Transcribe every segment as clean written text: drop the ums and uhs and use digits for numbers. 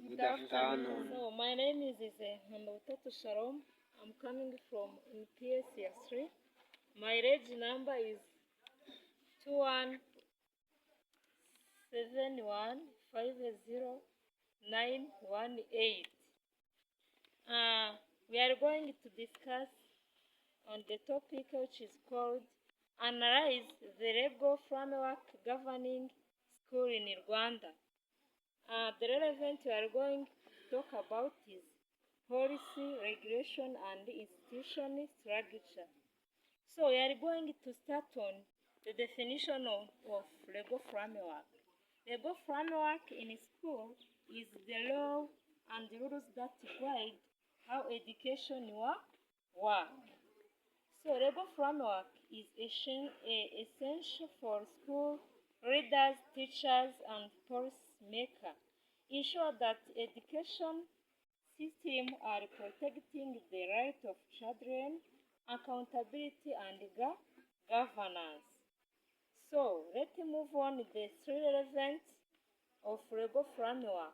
Good afternoon. So my name is Shalom. I'm coming from PSCS 3. My reg number is 217150918. We are going to discuss on the topic which is called Analyze the Legal Framework Governing School in Rwanda. The relevant we are going to talk about is policy, regulation, and institution structure. So we are going to start on the definition of legal framework. Legal framework in school is the law and the rules that guide how education works. So legal framework is essential for school leaders, teachers, and policymakers. Ensure that education systems are protecting the rights of children, accountability, and governance. So let's move on to the three elements of legal framework.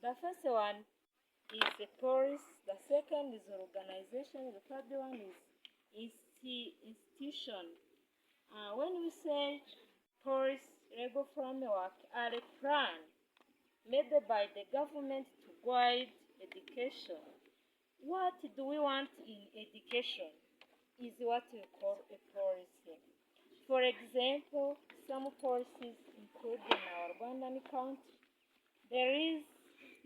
The first one is the policy, the second is organization, the third one is institution. When we say policy, legal framework are a plan made by the government to guide education. What do we want in education is what we call a policy. For example, some policies include in our Rwandan country, there is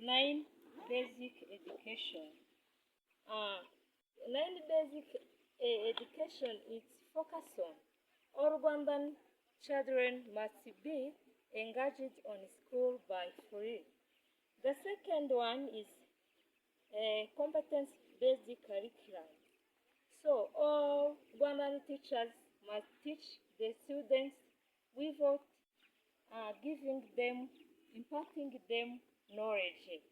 9 basic education. 9 basic education is focused on all Rwandan children must be engaged on school by free. The second one is competence-based curriculum. So all Rwandan teachers must teach the students without imparting them knowledge.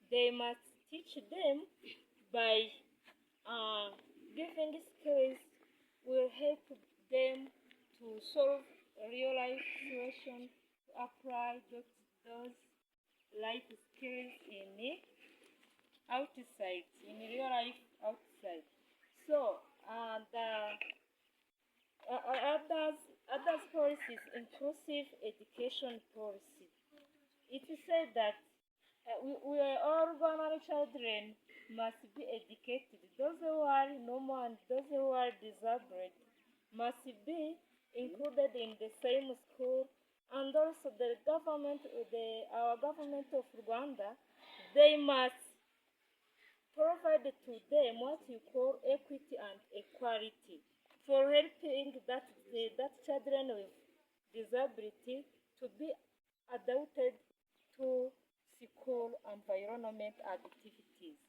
They must teach them by giving skills will help them to solve real life situations, to apply those life skills in real life outside. So the others policies, inclusive education policy. It is said that we are all Rwandan children must be educated. Those who are normal and those who are disabled must be included in the same school, and also our government of Rwanda, they must provide to them what you call equity and equality for helping that children with disability to be adapted to school environment activities.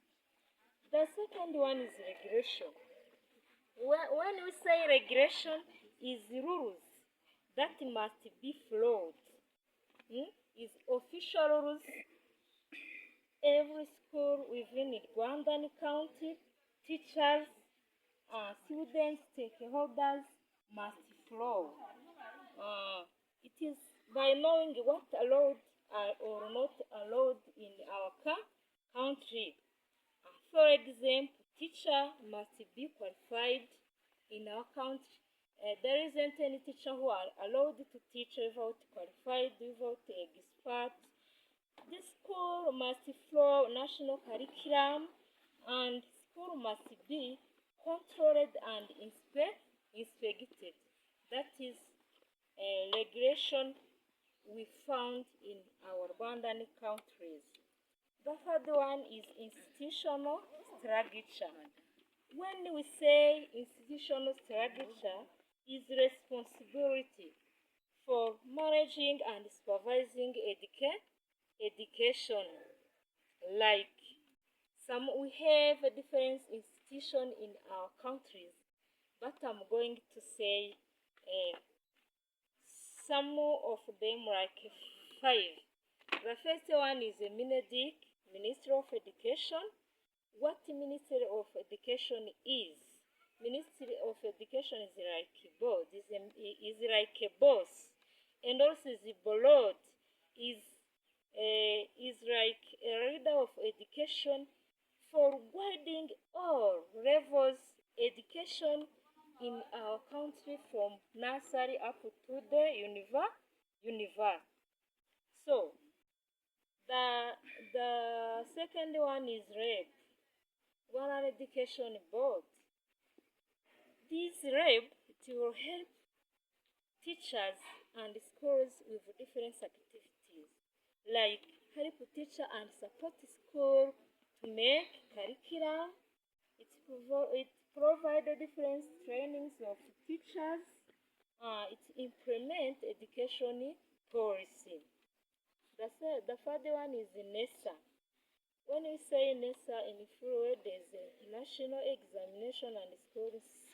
The second one is regulation. When we say regulation, is rules that must be followed. Is official rules. Every school within Rwandan county, teachers, students, stakeholders must follow. It is by knowing what allowed or not allowed in our country. For example, teacher must be qualified in our country. There isn't any teacher who are allowed to teach without qualified, without expert. The school must follow national curriculum, and school must be controlled and inspected. That is a regulation we found in our Rwandan countries. The third one is institutional structure. When we say institutional structure, is responsibility for managing and supervising education. Like we have a different institution in our countries, but I'm going to say some of them, like 5. The first one is a Ministry of Education. What Ministry of Education is? Ministry of Education is like a board, is like a boss, and also the board is is like a leader of education for guiding all levels education in our country from nursery up to the university. So the second one is REB, Rural Education Board. This REB, it will help teachers and schools with different activities, like help teacher and support school to make curriculum. It provide different trainings of teachers. It implement education policy. The third one is NESA. When we say NESA in full, there's a National Examination and School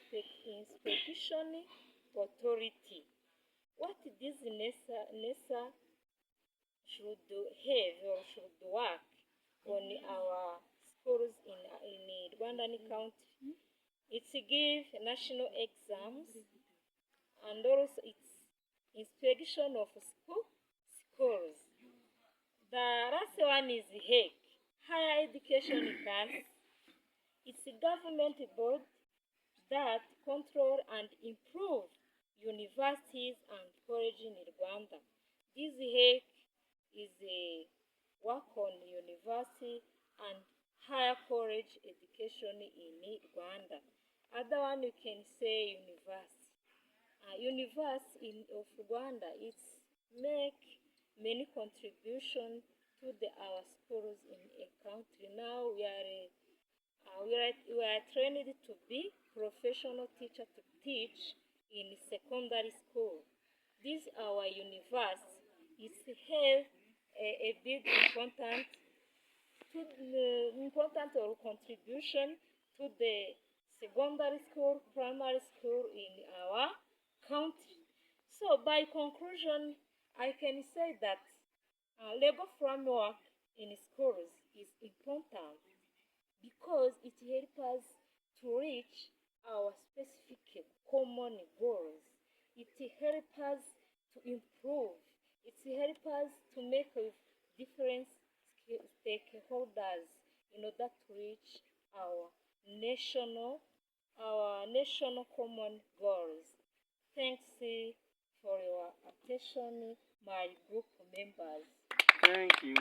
Inspection Authority. What this NESA should have or should work on our schools in Rwandan country? It's give national exams and also it's inspection of schools. The last one is HEC, Higher Education Council. It's a government board that control and improve universities and colleges in Rwanda. This HEC is a work on university and higher college education in Rwanda. Other one you can say university. University of Rwanda, it's make many contributions to our schools in a country. Now we are trained to be professional teacher to teach in secondary school. This our university. It has a big important or contribution to the secondary school, primary school in our country. So by conclusion, I can say that labor framework in schools is important because it helps us to reach our specific common goals. It helps us to improve. It helps us to make different stakeholders in order to reach our national common goals. Thanks for your attention, my group members. Thank you.